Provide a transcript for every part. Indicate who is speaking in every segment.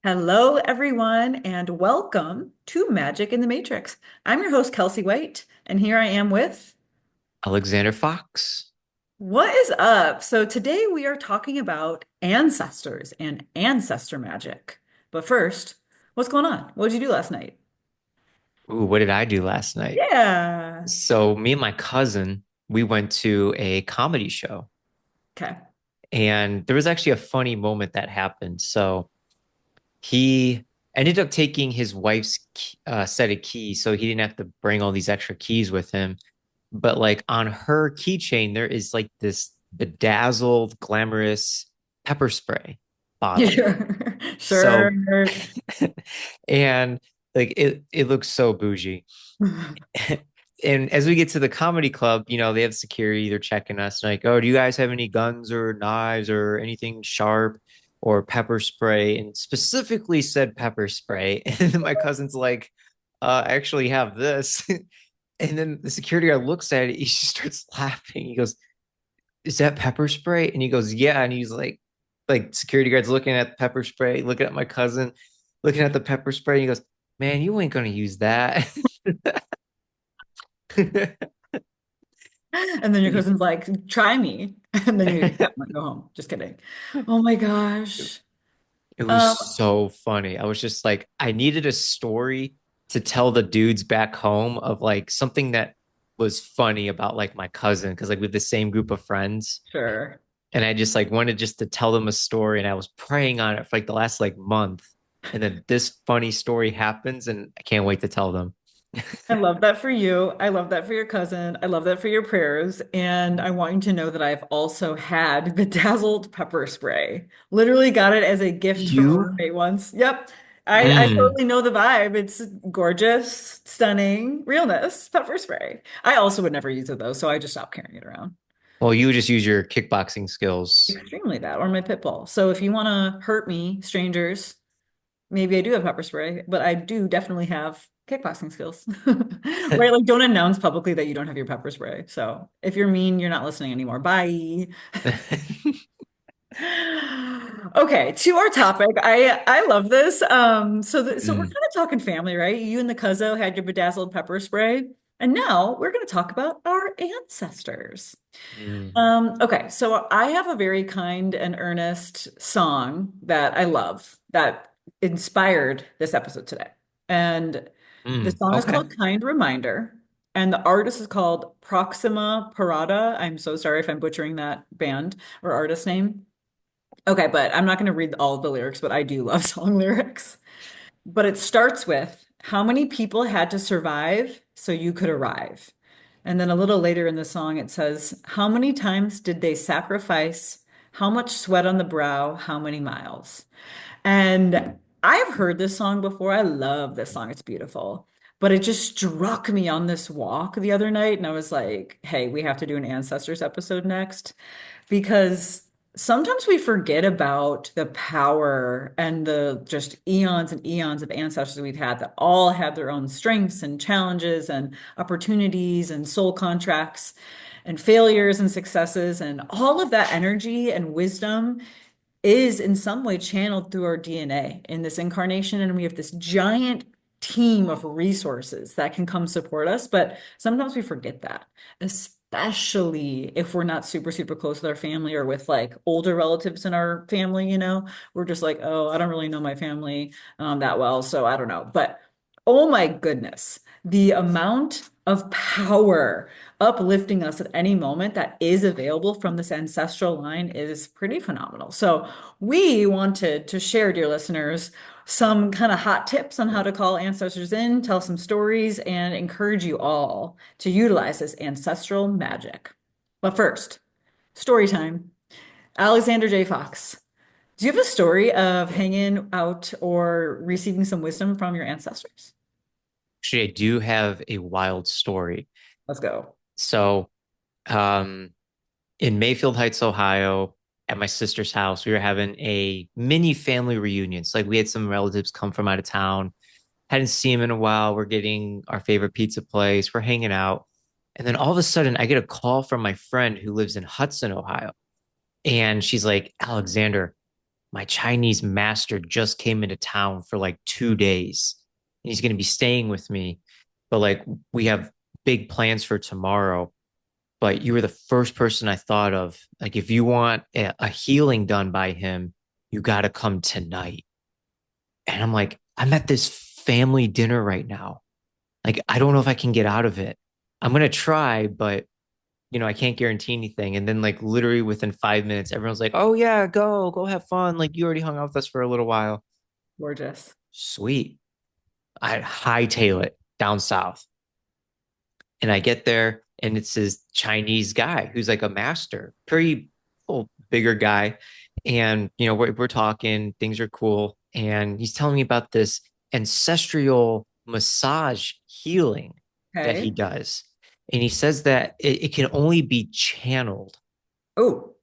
Speaker 1: Hello, everyone, and welcome to Magic in the Matrix. I'm your host, Kelsey White, and here I am with
Speaker 2: Alexander Fox.
Speaker 1: What is Up? So, today we are talking about ancestors and ancestor magic. But first, what's going on? What did you do last night?
Speaker 2: Ooh, what did I do last night?
Speaker 1: Yeah.
Speaker 2: So me and my cousin, we went to a comedy show,
Speaker 1: Okay.
Speaker 2: and there was actually a funny moment that happened. So he ended up taking his wife's set of keys, so he didn't have to bring all these extra keys with him. But like on her keychain, there is like this bedazzled, glamorous pepper spray bottle.
Speaker 1: Sure.
Speaker 2: So,
Speaker 1: Sure.
Speaker 2: and like it looks so bougie. And as we get to the comedy club, they have security, they're checking us like, oh, do you guys have any guns or knives or anything sharp or pepper spray? And specifically said pepper spray. And then my cousin's like, I actually have this. And then the security guard looks at it, he just starts laughing. He goes, is that pepper spray? And he goes, yeah. And he's like security guards looking at the pepper spray, looking at my cousin, looking at the pepper spray. He goes, man, you ain't gonna use that.
Speaker 1: And then your cousin's like, try me. And then you go home. Just kidding. Oh my gosh.
Speaker 2: It was
Speaker 1: Um,
Speaker 2: so funny. I was just like, I needed a story to tell the dudes back home of like something that was funny about like my cousin because like with the same group of friends,
Speaker 1: sure.
Speaker 2: and I just like wanted just to tell them a story, and I was praying on it for like the last like month, and then this funny story happens, and I can't wait to tell them.
Speaker 1: I love that for you. I love that for your cousin. I love that for your prayers. And I want you to know that I've also had bedazzled pepper spray. Literally got it as a gift from a
Speaker 2: You?
Speaker 1: roommate once. Yep. I
Speaker 2: Mm.
Speaker 1: totally know the vibe. It's gorgeous, stunning, realness, pepper spray. I also would never use it though, so I just stopped carrying it around.
Speaker 2: Well, you just use your kickboxing skills.
Speaker 1: Extremely that, or my pit bull. So if you want to hurt me, strangers, maybe I do have pepper spray, but I do definitely have kickboxing skills. Right? Like, don't announce publicly that you don't have your pepper spray. So if you're mean, you're not listening anymore. Bye. Okay, to our topic. I love this. So we're
Speaker 2: Mm.
Speaker 1: kind of talking family, right? You and the cuzzo had your bedazzled pepper spray, and now we're going to talk about our ancestors.
Speaker 2: Mm.
Speaker 1: Okay, so I have a very kind and earnest song that I love that inspired this episode today. And the
Speaker 2: Mm.
Speaker 1: song is
Speaker 2: Okay.
Speaker 1: called Kind Reminder, and the artist is called Proxima Parada. I'm so sorry if I'm butchering that band or artist name. Okay, but I'm not going to read all of the lyrics, but I do love song lyrics. But it starts with how many people had to survive so you could arrive? And then a little later in the song, it says, how many times did they sacrifice? How much sweat on the brow? How many miles? And I've heard this song before. I love this song. It's beautiful. But it just struck me on this walk the other night. And I was like, hey, we have to do an ancestors episode next because sometimes we forget about the power and the just eons and eons of ancestors we've had that all have their own strengths and challenges and opportunities and soul contracts and failures and successes and all of that energy and wisdom is in some way channeled through our DNA in this incarnation. And we have this giant team of resources that can come support us. But sometimes we forget that, especially if we're not super, super close with our family or with like older relatives in our family, we're just like, oh, I don't really know my family that well. So I don't know. But oh my goodness, the amount of power uplifting us at any moment that is available from this ancestral line is pretty phenomenal. So, we wanted to share, dear listeners, some kind of hot tips on how to call ancestors in, tell some stories, and encourage you all to utilize this ancestral magic. But first, story time. Alexander J. Fox, do you have a story of hanging out or receiving some wisdom from your ancestors?
Speaker 2: Actually, I do have a wild story.
Speaker 1: Let's go.
Speaker 2: So, um, in Mayfield Heights, Ohio, at my sister's house, we were having a mini family reunion. So, like, we had some relatives come from out of town, hadn't seen them in a while. We're getting our favorite pizza place, we're hanging out. And then all of a sudden, I get a call from my friend who lives in Hudson, Ohio. And she's like, Alexander, my Chinese master just came into town for like 2 days and he's going to be staying with me. But like, we have big plans for tomorrow. But you were the first person I thought of. Like, if you want a healing done by him, you got to come tonight. And I'm like, I'm at this family dinner right now. Like, I don't know if I can get out of it. I'm going to try, but I can't guarantee anything. And then, like, literally within 5 minutes, everyone's like, oh, yeah, go have fun. Like, you already hung out with us for a little while.
Speaker 1: Gorgeous.
Speaker 2: Sweet. I hightail it down south. And I get there and it's this Chinese guy who's like a master, pretty bigger guy. And, we're talking, things are cool. And he's telling me about this ancestral massage healing that he
Speaker 1: Okay.
Speaker 2: does. And he says that it can only be channeled.
Speaker 1: Oh,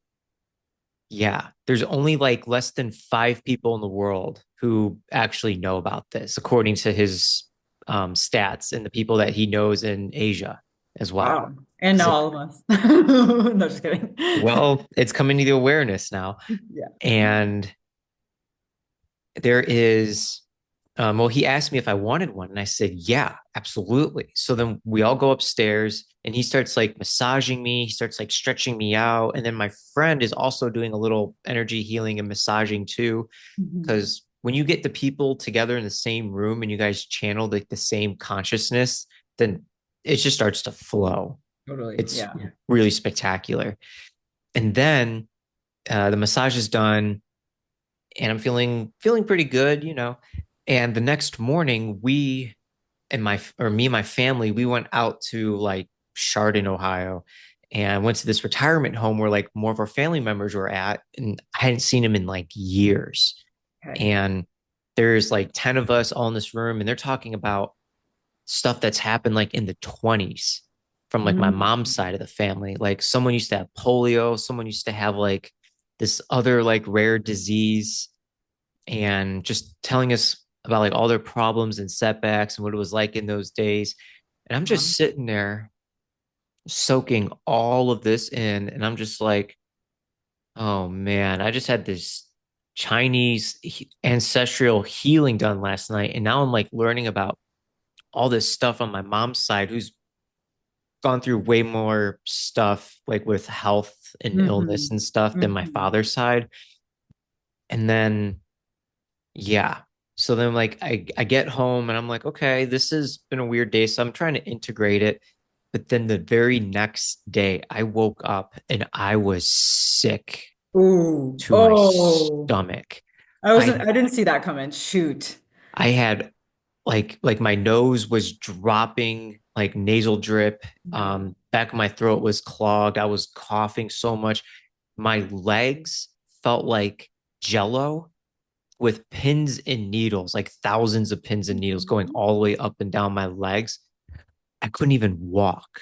Speaker 2: Yeah, there's only like less than 5 people in the world who actually know about this, according to his stats and the people that he knows in Asia as well.
Speaker 1: wow. And
Speaker 2: He's
Speaker 1: now
Speaker 2: like,
Speaker 1: all of us. No, just kidding.
Speaker 2: well, it's coming to the awareness now.
Speaker 1: Yeah.
Speaker 2: And there is, well, he asked me if I wanted one, and I said, yeah, absolutely. So then we all go upstairs, and he starts like massaging me. He starts like stretching me out. And then my friend is also doing a little energy healing and massaging too.
Speaker 1: Mhm.
Speaker 2: Because when you get the people together in the same room and you guys channel like the same consciousness, then it just starts to flow.
Speaker 1: Totally.
Speaker 2: It's
Speaker 1: Yeah.
Speaker 2: really spectacular. And then the massage is done, and I'm feeling pretty good. And the next morning, me and my family, we went out to like Chardon, Ohio, and went to this retirement home where like more of our family members were at, and I hadn't seen them in like years.
Speaker 1: Okay.
Speaker 2: And there's like 10 of us all in this room, and they're talking about stuff that's happened like in the 20s from like my mom's
Speaker 1: Mm.
Speaker 2: side of the family. Like someone used to have polio, someone used to have like this other like rare disease, and just telling us about like all their problems and setbacks and what it was like in those days. And I'm
Speaker 1: Wow.
Speaker 2: just sitting there soaking all of this in, and I'm just like, oh man, I just had this Chinese ancestral healing done last night, and now I'm like learning about all this stuff on my mom's side, who's gone through way more stuff like with health and illness
Speaker 1: Hmm.
Speaker 2: and stuff than my
Speaker 1: Hmm.
Speaker 2: father's side. And then, yeah. So then, like, I get home and I'm like, okay, this has been a weird day. So I'm trying to integrate it. But then the very next day, I woke up and I was sick
Speaker 1: Ooh.
Speaker 2: to my
Speaker 1: Oh.
Speaker 2: stomach. I
Speaker 1: I didn't see that coming. Shoot.
Speaker 2: I had like my nose was dropping, like nasal drip.
Speaker 1: No.
Speaker 2: Back of my throat was clogged. I was coughing so much. My legs felt like jello with pins and needles, like thousands of pins and needles going all the way up and down my legs. I couldn't even walk.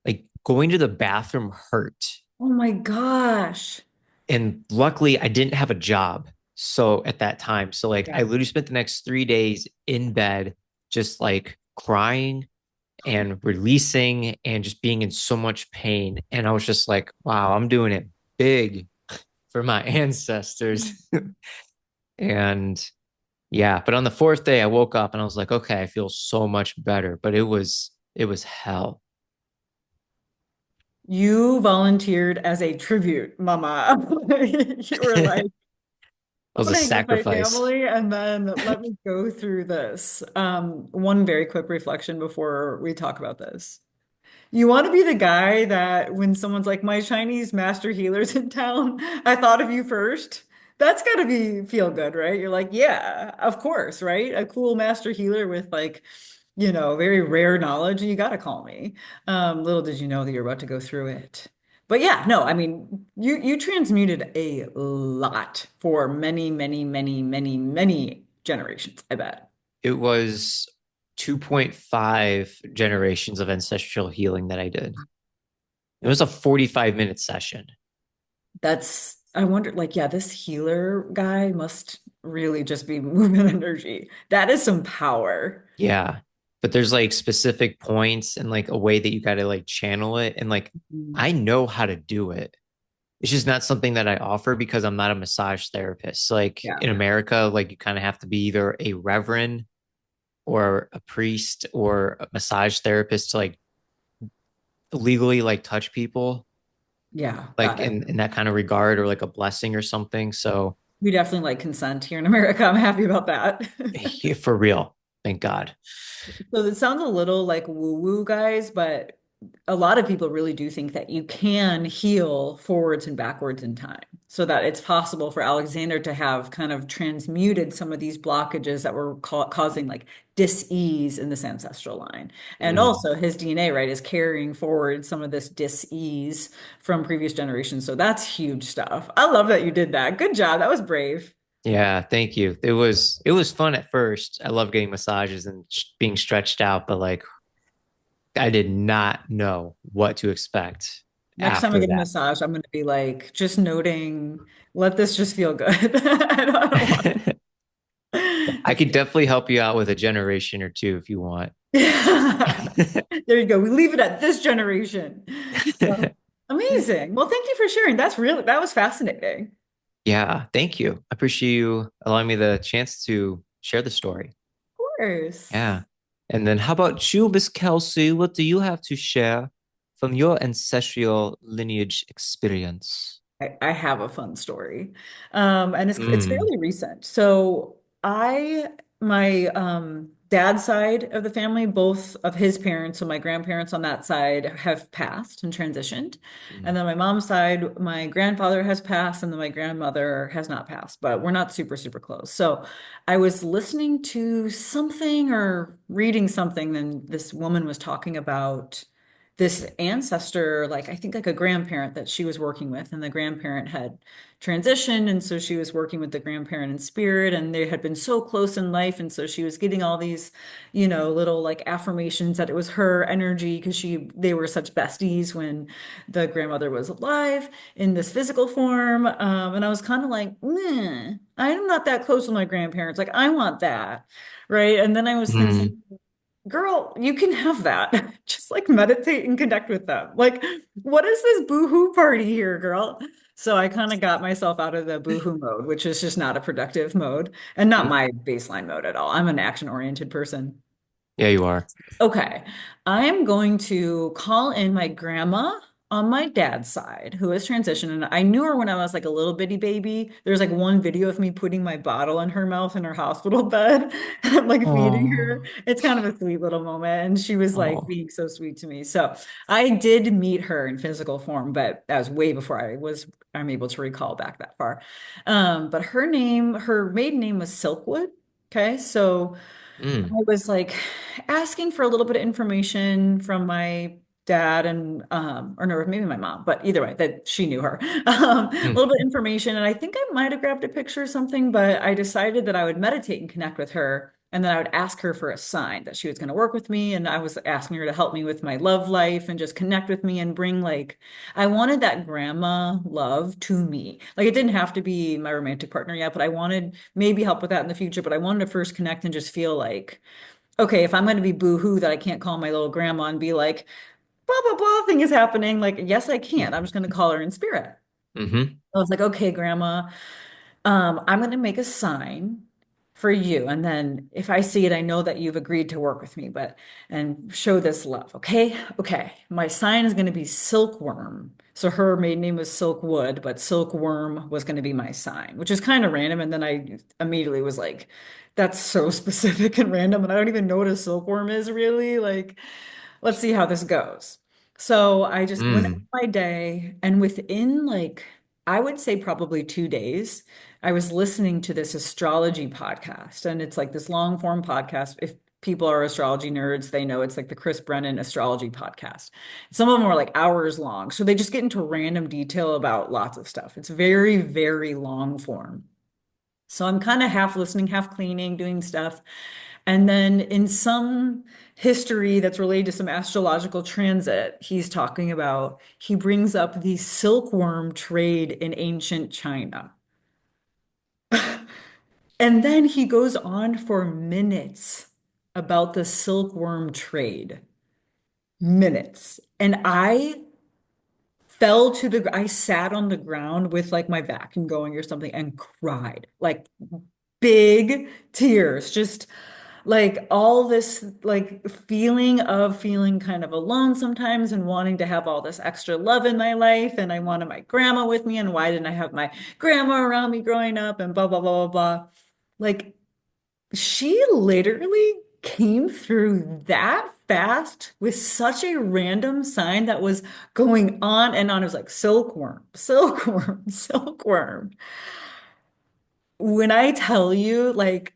Speaker 2: Like going to the bathroom hurt.
Speaker 1: Oh my gosh.
Speaker 2: And luckily, I didn't have a job. So at that time, so like I
Speaker 1: Yeah.
Speaker 2: literally spent the next 3 days in bed, just like crying and releasing and just being in so much pain. And I was just like, wow, I'm doing it big for my ancestors. And yeah, but on the fourth day, I woke up and I was like, okay, I feel so much better. But it was hell.
Speaker 1: You volunteered as a tribute, Mama. You were
Speaker 2: It
Speaker 1: like,
Speaker 2: was
Speaker 1: I'm
Speaker 2: a
Speaker 1: gonna hang with my
Speaker 2: sacrifice.
Speaker 1: family and then let me go through this. One very quick reflection before we talk about this. You want to be the guy that when someone's like, my Chinese master healer's in town, I thought of you first. That's got to be feel good, right? You're like, yeah, of course, right? A cool master healer with like, very rare knowledge, and you got to call me. Little did you know that you're about to go through it. But yeah, no, I mean, you transmuted a lot for many, many, many, many, many generations, I bet.
Speaker 2: It was 2.5 generations of ancestral healing that I did. It was a 45-minute session.
Speaker 1: I wonder, like, yeah, this healer guy must really just be moving energy. That is some power.
Speaker 2: Yeah. But there's like specific points and like a way that you got to like channel it. And like,
Speaker 1: Mm.
Speaker 2: I know how to do it. It's just not something that I offer because I'm not a massage therapist. Like
Speaker 1: Yeah.
Speaker 2: in America, like you kind of have to be either a reverend or a priest or a massage therapist to like legally like touch people
Speaker 1: Yeah,
Speaker 2: like
Speaker 1: got it.
Speaker 2: in that kind of regard or like a blessing or something. So
Speaker 1: We definitely like consent here in America. I'm happy about that.
Speaker 2: yeah, for real, thank God.
Speaker 1: So it sounds a little like woo-woo, guys, but a lot of people really do think that you can heal forwards and backwards in time. So that it's possible for Alexander to have kind of transmuted some of these blockages that were causing like dis-ease in this ancestral line. And
Speaker 2: Mm.
Speaker 1: also his DNA, right, is carrying forward some of this dis-ease from previous generations. So that's huge stuff. I love that you did that. Good job. That was brave.
Speaker 2: Yeah, thank you. It was fun at first. I love getting massages and being stretched out, but like I did not know what to expect
Speaker 1: Next time I
Speaker 2: after
Speaker 1: get a
Speaker 2: that.
Speaker 1: massage, I'm going to be like, just noting, let this just feel good. I don't want
Speaker 2: I
Speaker 1: it's
Speaker 2: could
Speaker 1: good.
Speaker 2: definitely help you out with a generation or two if you want.
Speaker 1: There you go. We leave it at this generation. Well, amazing. Well, thank you for sharing. That was fascinating.
Speaker 2: Yeah, thank you. I appreciate you allowing me the chance to share the story.
Speaker 1: Of course.
Speaker 2: Yeah. And then how about you, Miss Kelsey? What do you have to share from your ancestral lineage experience?
Speaker 1: I have a fun story. And it's
Speaker 2: Mm.
Speaker 1: fairly recent. So my dad's side of the family, both of his parents, so my grandparents on that side have passed and transitioned. And
Speaker 2: Mm.
Speaker 1: then my mom's side, my grandfather has passed, and then my grandmother has not passed, but we're not super, super close. So I was listening to something or reading something, and this woman was talking about this ancestor, like I think like a grandparent that she was working with, and the grandparent had transitioned, and so she was working with the grandparent in spirit, and they had been so close in life, and so she was getting all these, little like affirmations that it was her energy because they were such besties when the grandmother was alive in this physical form, and I was kind of like, meh, I'm not that close with my grandparents, like I want that, right? And then I was thinking,
Speaker 2: Mm.
Speaker 1: girl, you can have that. Just like meditate and connect with them. Like, what is this boohoo party here, girl? So I kind of got myself out of the boohoo mode, which is just not a productive mode and not
Speaker 2: Mm.
Speaker 1: my baseline mode at all. I'm an action-oriented person.
Speaker 2: Yeah, you are.
Speaker 1: Okay, I am going to call in my grandma on my dad's side, who has transitioned. And I knew her when I was like a little bitty baby. There's like one video of me putting my bottle in her mouth in her hospital bed, like feeding her.
Speaker 2: Oh,
Speaker 1: It's kind of a sweet little moment. And she was like
Speaker 2: oh.
Speaker 1: being so sweet to me. So I did meet her in physical form, but that was way before I'm able to recall back that far. But her maiden name was Silkwood. Okay, so
Speaker 2: Mm.
Speaker 1: I was like asking for a little bit of information from my dad and or no, maybe my mom, but either way, that she knew her. A little bit of
Speaker 2: Mm.
Speaker 1: information, and I think I might have grabbed a picture or something, but I decided that I would meditate and connect with her, and then I would ask her for a sign that she was going to work with me, and I was asking her to help me with my love life and just connect with me and bring like I wanted that grandma love to me. Like it didn't have to be my romantic partner yet, but I wanted maybe help with that in the future, but I wanted to first connect and just feel like, okay, if I'm going to be boo-hoo that I can't call my little grandma and be like, blah, blah, blah, thing is happening. Like, yes, I can. I'm just going to call her in spirit.
Speaker 2: Mm-hmm.
Speaker 1: I was like, okay, grandma, I'm going to make a sign for you. And then if I see it, I know that you've agreed to work with me, and show this love. Okay. Okay. My sign is going to be silkworm. So her maiden name was Silkwood, but silkworm was going to be my sign, which is kind of random. And then I immediately was like, that's so specific and random. And I don't even know what a silkworm is really. Like, let's see how this goes. So I just went about
Speaker 2: Mm.
Speaker 1: my day, and within like, I would say probably 2 days, I was listening to this astrology podcast. And it's like this long form podcast. If people are astrology nerds, they know it's like the Chris Brennan astrology podcast. Some of them are like hours long. So they just get into random detail about lots of stuff. It's very, very long form. So I'm kind of half listening, half cleaning, doing stuff. And then in some history that's related to some astrological transit, he brings up the silkworm trade in ancient China. And then he goes on for minutes about the silkworm trade. Minutes. And I fell to I sat on the ground with like my vacuum going or something and cried like big tears, just like all this like feeling of feeling kind of alone sometimes and wanting to have all this extra love in my life. And I wanted my grandma with me. And why didn't I have my grandma around me growing up and blah, blah, blah, blah, blah. Like she literally came through that fast with such a random sign that was going on and on. It was like silkworm, silkworm, silkworm. When I tell you, like,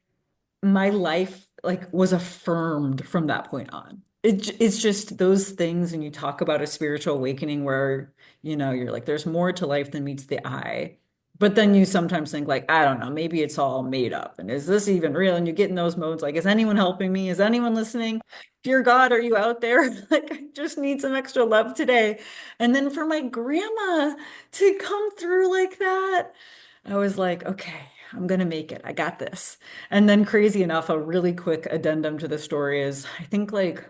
Speaker 1: my life like was affirmed from that point on. It's just those things, and you talk about a spiritual awakening where, you're like, there's more to life than meets the eye. But then you sometimes think like, I don't know, maybe it's all made up. And is this even real? And you get in those modes like, is anyone helping me? Is anyone listening? Dear God, are you out there? Like, I just need some extra love today. And then for my grandma to come through like that, I was like, okay, I'm gonna make it. I got this. And then crazy enough, a really quick addendum to the story is I think like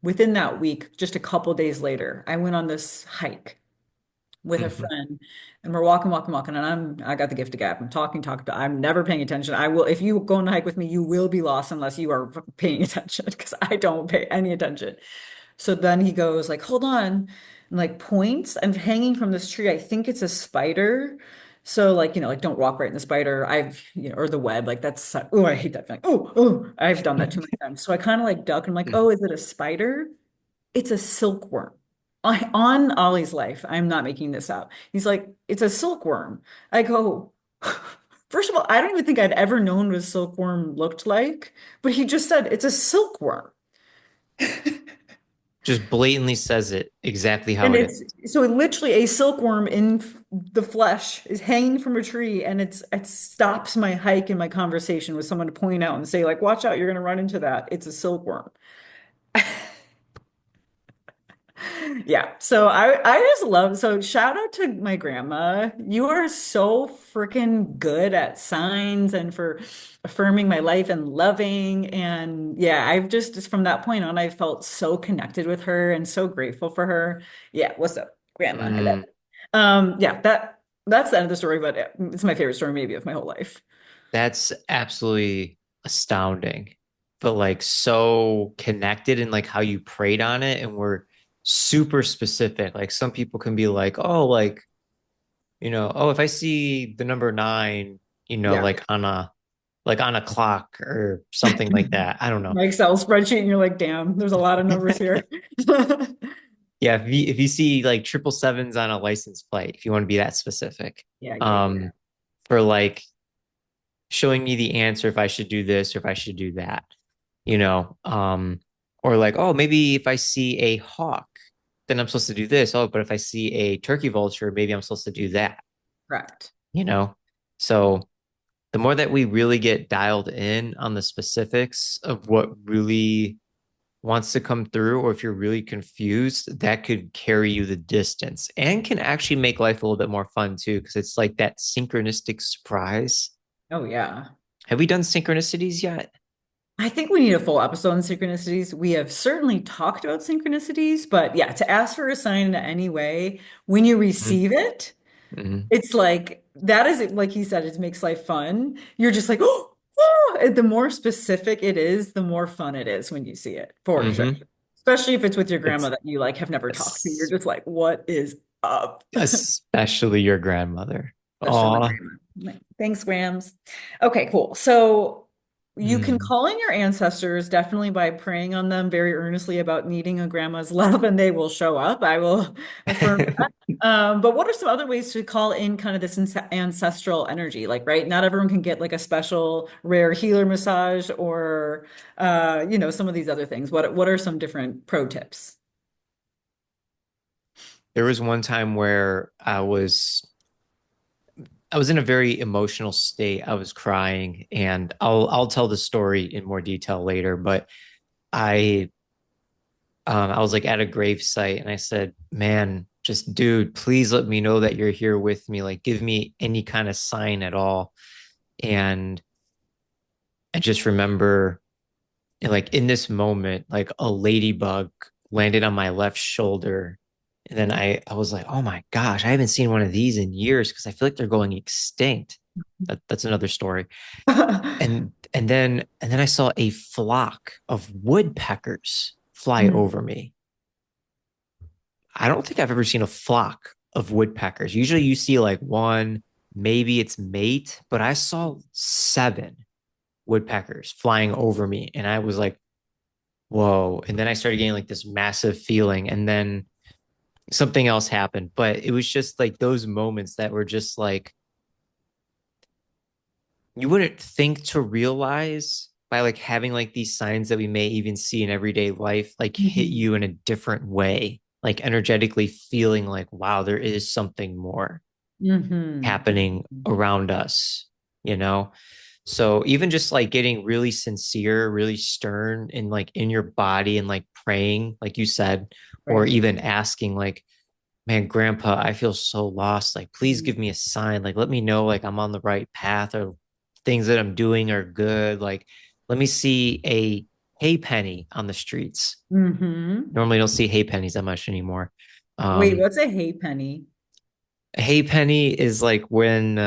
Speaker 1: within that week, just a couple days later, I went on this hike with a
Speaker 2: Mhm.
Speaker 1: friend and we're walking, walking, walking. And I got the gift of gab. I'm talking, talking, I'm never paying attention. I will, if you go on a hike with me, you will be lost unless you are paying attention because I don't pay any attention. So then he goes like, hold on, and like points. I'm hanging from this tree. I think it's a spider. So like, like don't walk right in the spider. Or the web, like that's, oh, I hate that thing. Oh, I've done that too many times. So I kind of like duck and I'm like, oh, is it a spider? It's a silkworm. On Ollie's life, I'm not making this up. He's like, it's a silkworm. I go, first of all, I don't even think I'd ever known what a silkworm looked like, but he just said it's a silkworm.
Speaker 2: Just blatantly says it exactly how
Speaker 1: And
Speaker 2: it is.
Speaker 1: it's so literally a silkworm in the flesh is hanging from a tree, and it stops my hike and my conversation with someone to point out and say, like, watch out, you're gonna run into that. It's a silkworm. Yeah. So I just love so shout out to my grandma. You are so freaking good at signs and for affirming my life and loving. And yeah, I've just from that point on, I felt so connected with her and so grateful for her. Yeah, what's up, grandma? I love
Speaker 2: Mm,
Speaker 1: it. Yeah, that's the end of the story, but it's my favorite story maybe of my whole life.
Speaker 2: that's absolutely astounding, but like so connected in like how you prayed on it and were super specific. Like some people can be like, oh, like, oh, if I see the number nine,
Speaker 1: Yeah.
Speaker 2: like on a clock or something like that. I don't know.
Speaker 1: My Excel spreadsheet, and you're like, damn, there's a lot of numbers here.
Speaker 2: Yeah, if you see like triple sevens on a license plate, if you want to be that specific,
Speaker 1: Yeah, yeah, yeah.
Speaker 2: um, for like showing me the answer if I should do this or if I should do that, you know, um, or like, oh, maybe if I see a hawk, then I'm supposed to do this. Oh, but if I see a turkey vulture, maybe I'm supposed to do that,
Speaker 1: Correct.
Speaker 2: you know? So the more that we really get dialed in on the specifics of what really wants to come through, or if you're really confused, that could carry you the distance and can actually make life a little bit more fun too, because it's like that synchronistic surprise.
Speaker 1: Oh yeah.
Speaker 2: Have we done synchronicities yet?
Speaker 1: I think we need a full episode on synchronicities. We have certainly talked about synchronicities, but yeah, to ask for a sign in any way, when you receive it,
Speaker 2: Mm-hmm.
Speaker 1: it's like that is like he said, it makes life fun. You're just like, oh, and the more specific it is, the more fun it is when you see it, for sure.
Speaker 2: Mm-hmm.
Speaker 1: Especially if it's with your grandma
Speaker 2: It's
Speaker 1: that you like have never talked to. You're
Speaker 2: es-
Speaker 1: just like, what is up?
Speaker 2: especially your grandmother.
Speaker 1: Especially my
Speaker 2: Aw.
Speaker 1: grandma. Thanks, Grams. Okay, cool. So you can
Speaker 2: Mm.
Speaker 1: call in your ancestors definitely by praying on them very earnestly about needing a grandma's love, and they will show up. I will affirm that. But what are some other ways to call in kind of this ancestral energy? Like, right, not everyone can get like a special rare healer massage or some of these other things. What are some different pro tips?
Speaker 2: There was one time where I was in a very emotional state. I was crying, and I'll tell the story in more detail later, but I I was like at a grave site and I said, man, just dude, please let me know that you're here with me. Like, give me any kind of sign at all. And I just remember, like, in this moment, like a ladybug landed on my left shoulder And then I was like, oh my gosh, I haven't seen one of these in years because I feel like they're going extinct. That's another story. And then I saw a flock of woodpeckers fly
Speaker 1: Mm,
Speaker 2: over me. I don't think I've ever seen a flock of woodpeckers. Usually you see like one, maybe its mate, but I saw seven woodpeckers flying over me. And I was like, whoa. And then I started getting like this massive feeling. And then something else happened. But it was just like those moments that were just like, you wouldn't think to realize by like having like these signs that we may even see in everyday life, like hit
Speaker 1: mhm,
Speaker 2: you in a different way, like energetically feeling like, wow, there is something more
Speaker 1: mhm,
Speaker 2: happening around us, you know? So even just like getting really sincere, really stern and like in your body and like praying, like you said, or
Speaker 1: right.
Speaker 2: even asking like, man, grandpa, I feel so lost. Like, please give me a sign. Like, let me know like I'm on the right path or things that I'm doing are good. Like, let me see a hay penny on the streets.
Speaker 1: Mm-hmm.
Speaker 2: Normally don't see hay pennies that much anymore.
Speaker 1: Wait,
Speaker 2: Um,
Speaker 1: what's a hay penny?
Speaker 2: a hay penny is like when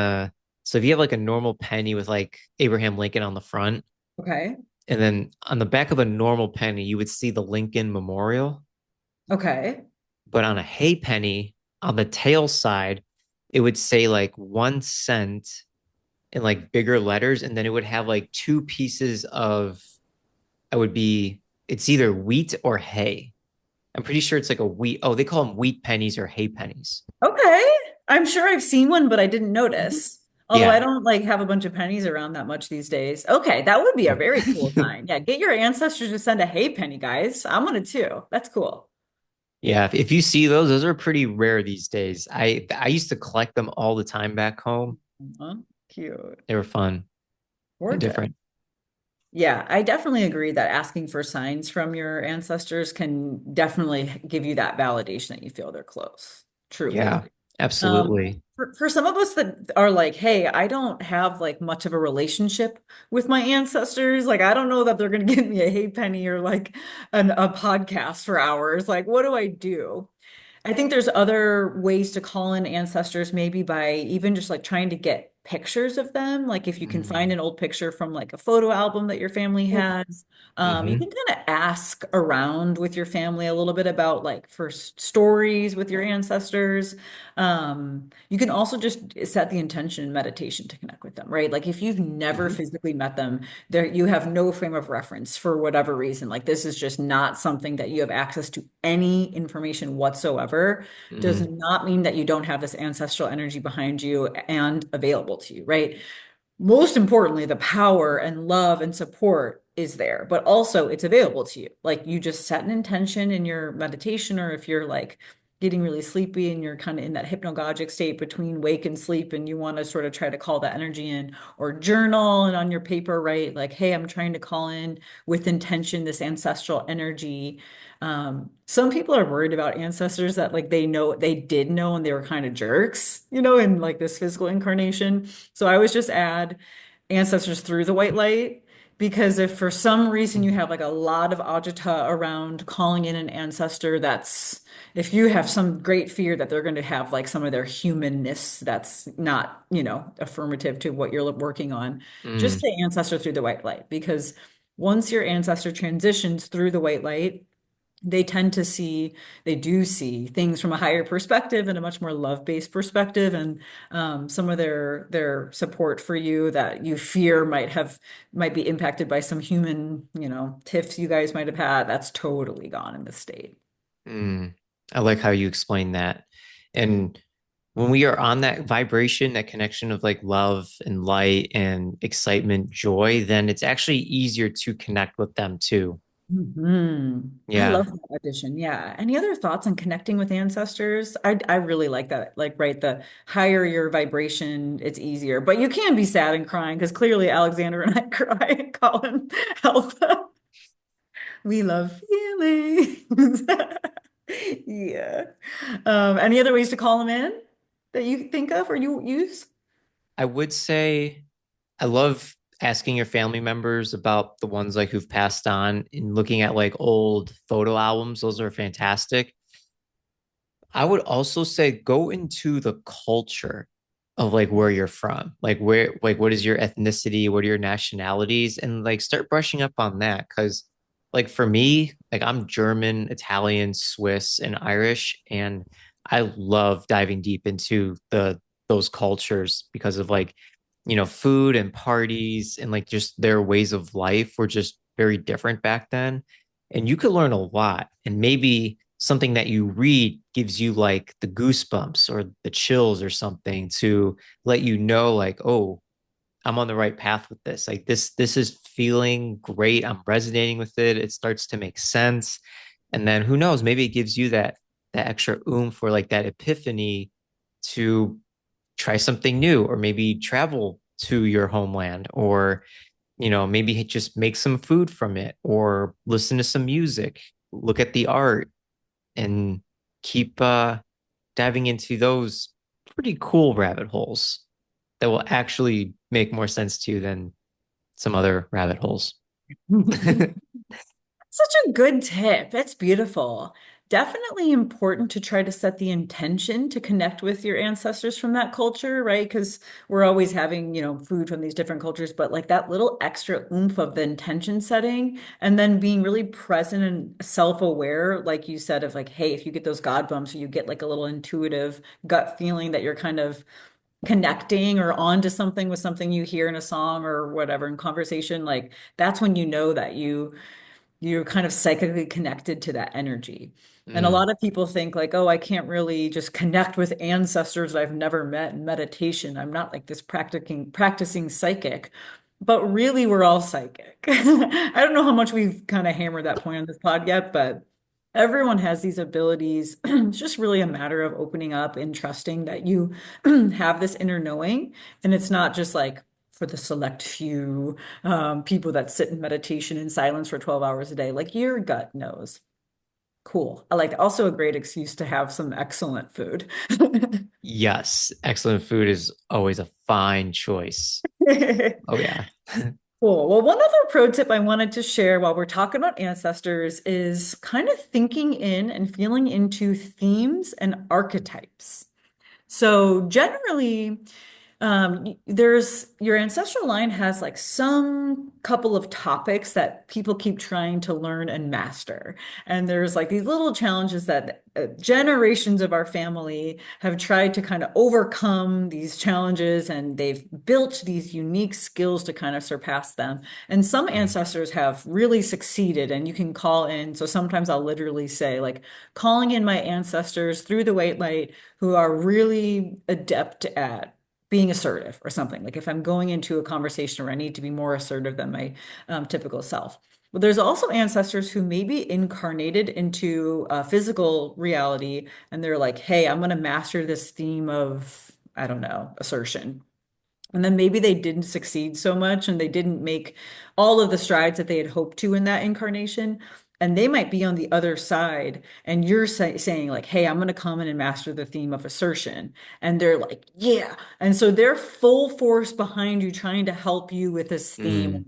Speaker 2: so if you have like a normal penny with like Abraham Lincoln on the front,
Speaker 1: Okay.
Speaker 2: and then on the back of a normal penny, you would see the Lincoln Memorial.
Speaker 1: Okay.
Speaker 2: But on a hay penny, on the tail side, it would say like 1 cent in like bigger letters, and then it would have like two pieces of I would be it's either wheat or hay. I'm pretty sure it's like a wheat. Oh, they call them wheat pennies or hay pennies.
Speaker 1: Okay. I'm sure I've seen one, but I didn't
Speaker 2: Mhm.
Speaker 1: notice. Although I
Speaker 2: Yeah.
Speaker 1: don't like have a bunch of pennies around that much these days. Okay, that would be a very cool sign. Yeah, get your ancestors to send a hay penny, guys. I want it too. That's cool.
Speaker 2: Yeah, if you see those are pretty rare these days. I used to collect them all the time back home.
Speaker 1: Huh? Cute.
Speaker 2: They were fun and
Speaker 1: Gorgeous.
Speaker 2: different.
Speaker 1: Yeah, I definitely agree that asking for signs from your ancestors can definitely give you that validation that you feel they're close. Truly.
Speaker 2: Yeah, absolutely.
Speaker 1: For some of us that are like, hey, I don't have like much of a relationship with my ancestors. Like, I don't know that they're going to give me a hey penny or like a podcast for hours. Like, what do I do? I think there's other ways to call in ancestors, maybe by even just like trying to get pictures of them. Like if you can find
Speaker 2: Mm.
Speaker 1: an old picture from like a photo album that your family has, you
Speaker 2: Hmm.
Speaker 1: can kind of ask around with your family a little bit about like first stories with your ancestors. You can also just set the intention in meditation to connect with them, right? Like if you've never
Speaker 2: Hmm.
Speaker 1: physically met them, there you have no frame of reference for whatever reason. Like this is just not something that you have access to any information whatsoever. Does
Speaker 2: Hmm.
Speaker 1: not mean that you don't have this ancestral energy behind you and available to you, right? Most importantly, the power and love and support is there, but also it's available to you. Like you just set an intention in your meditation, or if you're like getting really sleepy and you're kind of in that hypnagogic state between wake and sleep, and you want to sort of try to call that energy in, or journal and on your paper, write like, hey, I'm trying to call in with intention this ancestral energy. Some people are worried about ancestors that like they did know and they were kind of jerks, in like this physical incarnation. So I always just add ancestors through the white light because if for some reason you have like a lot of agita around calling in an ancestor, that's if you have some great fear that they're going to have like some of their humanness that's not, affirmative to what you're working on, just
Speaker 2: Mm.
Speaker 1: say ancestor through the white light because once your ancestor transitions through the white light, they tend to see they do see things from a higher perspective and a much more love-based perspective, and some of their support for you that you fear might be impacted by some human tiffs you guys might have had, that's totally gone in this state.
Speaker 2: Mm. I like how you explain that. And when we are on that vibration, that connection of like love and light and excitement, joy, then it's actually easier to connect with them too.
Speaker 1: I love
Speaker 2: Yeah.
Speaker 1: that addition. Yeah. Any other thoughts on connecting with ancestors? I really like that. Like, right, the higher your vibration, it's easier. But you can be sad and crying because clearly Alexander and I cry and call him help. We love feelings. Yeah. Any other ways to call them in that you think of or you use?
Speaker 2: I would say I love asking your family members about the ones like who've passed on and looking at like old photo albums. Those are fantastic. I would also say go into the culture of like where you're from, like where, like what is your ethnicity, what are your nationalities, and like start brushing up on that. Because like for me, like I'm German, Italian, Swiss, and Irish, and I love diving deep into the those cultures because of like, food and parties and like just their ways of life were just very different back then. And you could learn a lot. And maybe something that you read gives you like the goosebumps or the chills or something to let you know, like, oh, I'm on the right path with this. Like this is feeling great. I'm resonating with it. It starts to make sense. And then who knows, maybe it gives you that extra oomph or like that epiphany to try something new or maybe travel to your homeland or maybe just make some food from it or listen to some music, look at the art and keep diving into those pretty cool rabbit holes that will actually make more sense to you than some other rabbit holes.
Speaker 1: Such a good tip. That's beautiful. Definitely important to try to set the intention to connect with your ancestors from that culture, right? Because we're always having, food from these different cultures, but like that little extra oomph of the intention setting and then being really present and self-aware, like you said, of like, hey, if you get those God bumps or you get like a little intuitive gut feeling that you're kind of connecting or onto something with something you hear in a song or whatever in conversation, like that's when you know that you're kind of psychically connected to that energy. And a
Speaker 2: Mm,
Speaker 1: lot of people think like, oh, I can't really just connect with ancestors I've never met in meditation. I'm not like this practicing psychic. But really, we're all psychic. I don't know how much we've kind of hammered that point on this pod yet, but everyone has these abilities. It's just really a matter of opening up and trusting that you have this inner knowing. And it's not just like for the select few people that sit in meditation in silence for 12 hours a day. Like your gut knows. Cool. I like also a great excuse to have some excellent food.
Speaker 2: yes, excellent food is always a fine choice. Oh yeah.
Speaker 1: Cool. Well, one other pro tip I wanted to share while we're talking about ancestors is kind of thinking in and feeling into themes and archetypes. So generally, there's your ancestral line has like some couple of topics that people keep trying to learn and master. And there's like these little challenges that generations of our family have tried to kind of overcome these challenges, and they've built these unique skills to kind of surpass them. And some
Speaker 2: Mm,
Speaker 1: ancestors have really succeeded, and you can call in. So sometimes I'll literally say, like, calling in my ancestors through the white light who are really adept at being assertive or something. Like if I'm going into a conversation where I need to be more assertive than my typical self. But there's also ancestors who may be incarnated into a physical reality and they're like, hey, I'm going to master this theme of, I don't know, assertion. And then maybe they didn't succeed so much and they didn't make all of the strides that they had hoped to in that incarnation. And they might be on the other side, and you're saying, like, hey, I'm going to come in and master the theme of assertion. And they're like, yeah. And so they're full force behind you, trying to help you with this theme.
Speaker 2: mm,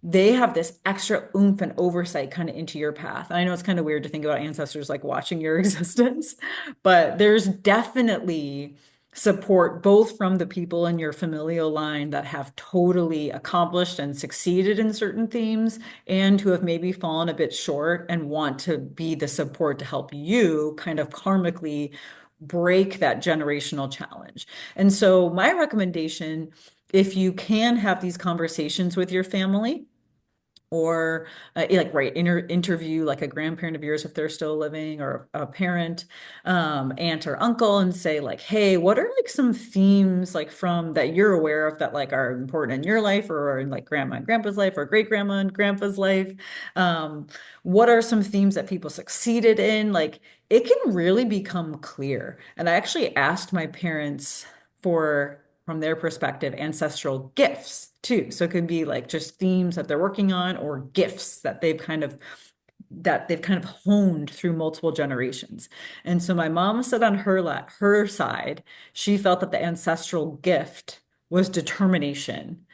Speaker 1: They have this extra oomph and oversight kind of into your path. And I know it's kind of weird to think about ancestors like watching your existence, but there's definitely support both from the people in your familial line that have totally accomplished and succeeded in certain themes and who have maybe fallen a bit short and want to be the support to help you kind of karmically break that generational challenge. And so my recommendation, if you can have these conversations with your family, or like right interview like a grandparent of yours if they're still living or a parent, aunt or uncle, and say like, hey, what are like some themes like from that you're aware of that like are important in your life or in like grandma and grandpa's life or great grandma and grandpa's life. What are some themes that people succeeded in? Like it can really become clear. And I actually asked my parents for, from their perspective, ancestral gifts too. So it could be like just themes that they're working on or gifts that they've kind of honed through multiple generations. And so my mom said on her side, she felt that the ancestral gift was determination.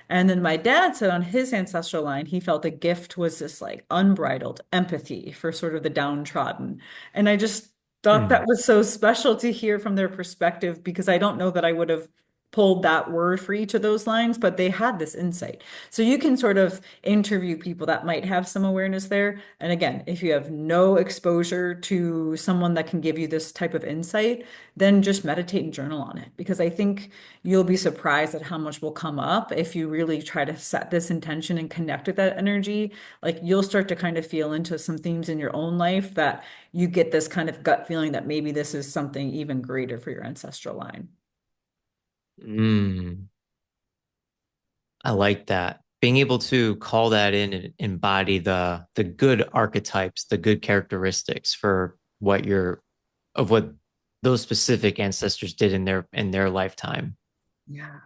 Speaker 1: And then my dad said on his ancestral line, he felt the gift was this like unbridled empathy for sort of the downtrodden. And I just thought
Speaker 2: Mm.
Speaker 1: that was so special to hear from their perspective because I don't know that I would have pulled that word for each of those lines, but they had this insight. So you can sort of interview people that might have some awareness there. And again, if you have no exposure to someone that can give you this type of insight, then just meditate and journal on it because I think you'll be surprised at how much will come up if you really try to set this intention and connect with that energy. Like you'll start to kind of feel into some themes in your own life that you get this kind of gut feeling that maybe this is something even greater for your ancestral line.
Speaker 2: Mm. I like that. Being able to call that in and embody the good archetypes, the good characteristics for what you're of what those specific ancestors did in their lifetime.
Speaker 1: Yeah.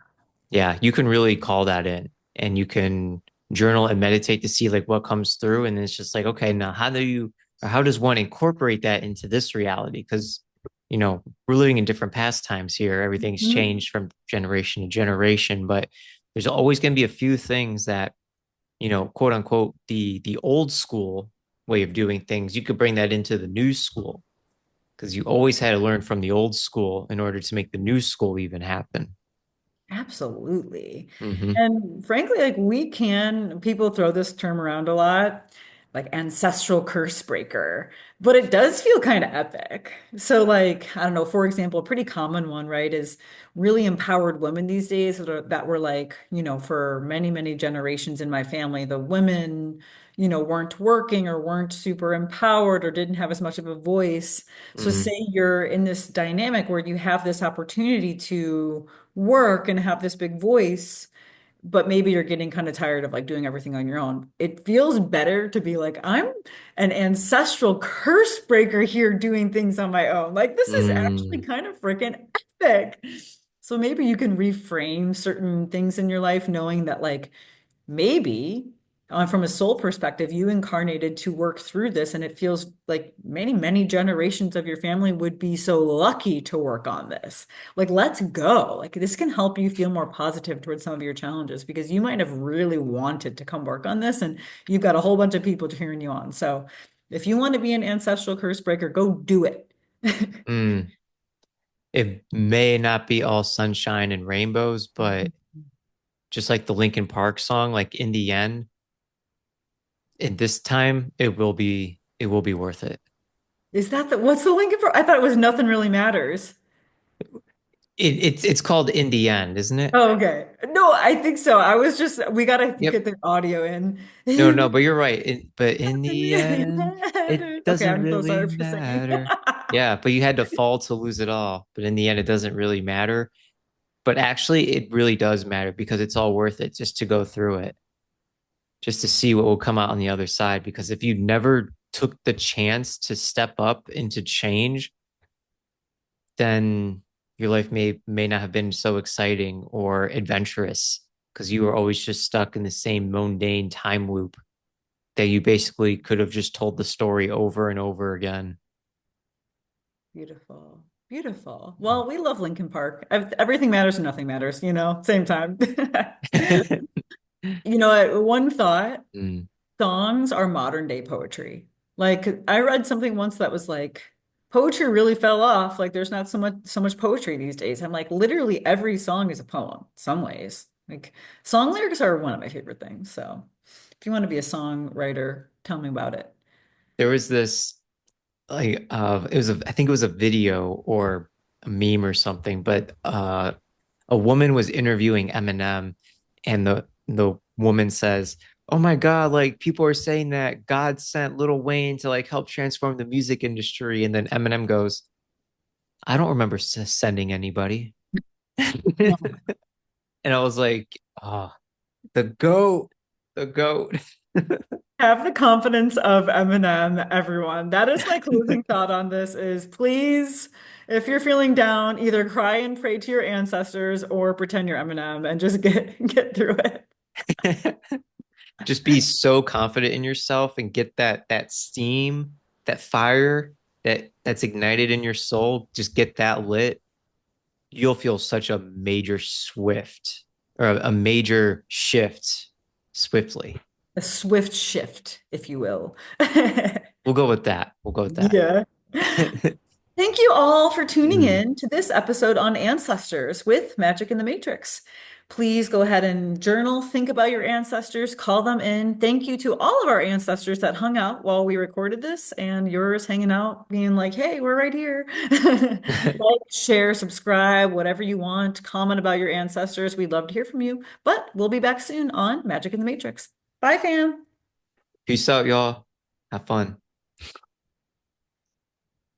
Speaker 2: Yeah, you can really call that in and you can journal and meditate to see like what comes through. And it's just like, okay, now how do you, or how does one incorporate that into this reality? Because, you know, we're living in different pastimes here. Everything's
Speaker 1: Mhm.
Speaker 2: changed from generation to generation, but there's always going to be a few things that, you know, quote unquote, the old school way of doing things. You could bring that into the new school because you always had to learn from the old school in order to make the new school even happen.
Speaker 1: Absolutely.
Speaker 2: Hmm.
Speaker 1: And frankly, like people throw this term around a lot, like ancestral curse breaker, but it does feel kind of epic. So, like, I don't know, for example, a pretty common one, right, is really empowered women these days that were like, for many, many generations in my family, the women, weren't working or weren't super empowered or didn't have as much of a voice. So, say
Speaker 2: Hmm.
Speaker 1: you're in this dynamic where you have this opportunity to work and have this big voice, but maybe you're getting kind of tired of like doing everything on your own. It feels better to be like, I'm an ancestral curse breaker here doing things on my own. Like, this is actually
Speaker 2: Mm.
Speaker 1: kind of freaking epic. So maybe you can reframe certain things in your life, knowing that, like, maybe from a soul perspective, you incarnated to work through this, and it feels like many, many generations of your family would be so lucky to work on this. Like, let's go. Like, this can help you feel more positive towards some of your challenges because you might have really wanted to come work on this, and you've got a whole bunch of people cheering you on. So, if you want to be an ancestral curse breaker, go do it.
Speaker 2: Mm. It may not be all sunshine and rainbows, but just like the Linkin Park song, like in the end, in this time, it will be worth it.
Speaker 1: Is that what's the link for? I thought it was nothing really matters.
Speaker 2: It's called In the End, isn't it?
Speaker 1: Oh, okay. No, I think so. We gotta
Speaker 2: Yep.
Speaker 1: get the audio in.
Speaker 2: No, no, but you're right. But in
Speaker 1: Nothing
Speaker 2: the
Speaker 1: really
Speaker 2: end, it
Speaker 1: matters. Okay,
Speaker 2: doesn't
Speaker 1: I'm so
Speaker 2: really
Speaker 1: sorry for singing.
Speaker 2: matter. Yeah, but you had to fall to lose it all. But in the end, it doesn't really matter. But actually, it really does matter because it's all worth it just to go through it, just to see what will come out on the other side. Because if you never took the chance to step up into change, then your life may not have been so exciting or adventurous because you were always just stuck in the same mundane time loop that you basically could have just told the story over and over again.
Speaker 1: Beautiful. Beautiful. Well, we love Lincoln Park. Everything matters and nothing matters, same time. One thought,
Speaker 2: Mm.
Speaker 1: songs are modern day poetry. Like I read something once that was like poetry really fell off. Like there's not so much poetry these days. I'm like literally every song is a poem, in some ways. Like song lyrics are one of my favorite things. So if you want to be a songwriter, tell me about it.
Speaker 2: There was this like it was I think it was a video or a meme or something, but a woman was interviewing Eminem and the woman says, "Oh my God, like people are saying that God sent Lil Wayne to like help transform the music industry." And then Eminem goes, "I don't remember sending anybody." And I was like, "Oh, the goat, the goat."
Speaker 1: Have the confidence of Eminem, everyone. That is my closing thought on this is please, if you're feeling down, either cry and pray to your ancestors or pretend you're Eminem and just get through it.
Speaker 2: Just be so confident in yourself and get that steam, that fire that's ignited in your soul, just get that lit. You'll feel such a major swift or a major shift swiftly.
Speaker 1: A swift shift, if you will.
Speaker 2: We'll go with that. We'll go with that.
Speaker 1: Yeah. Thank you all for tuning
Speaker 2: Mm.
Speaker 1: in to this episode on ancestors with Magic in the Matrix. Please go ahead and journal, think about your ancestors, call them in. Thank you to all of our ancestors that hung out while we recorded this, and yours hanging out, being like, hey, we're right here. Like, share, subscribe, whatever you want. Comment about your ancestors. We'd love to hear from you. But we'll be back soon on Magic in the Matrix. Bye, fam.
Speaker 2: Peace out, y'all. Have fun.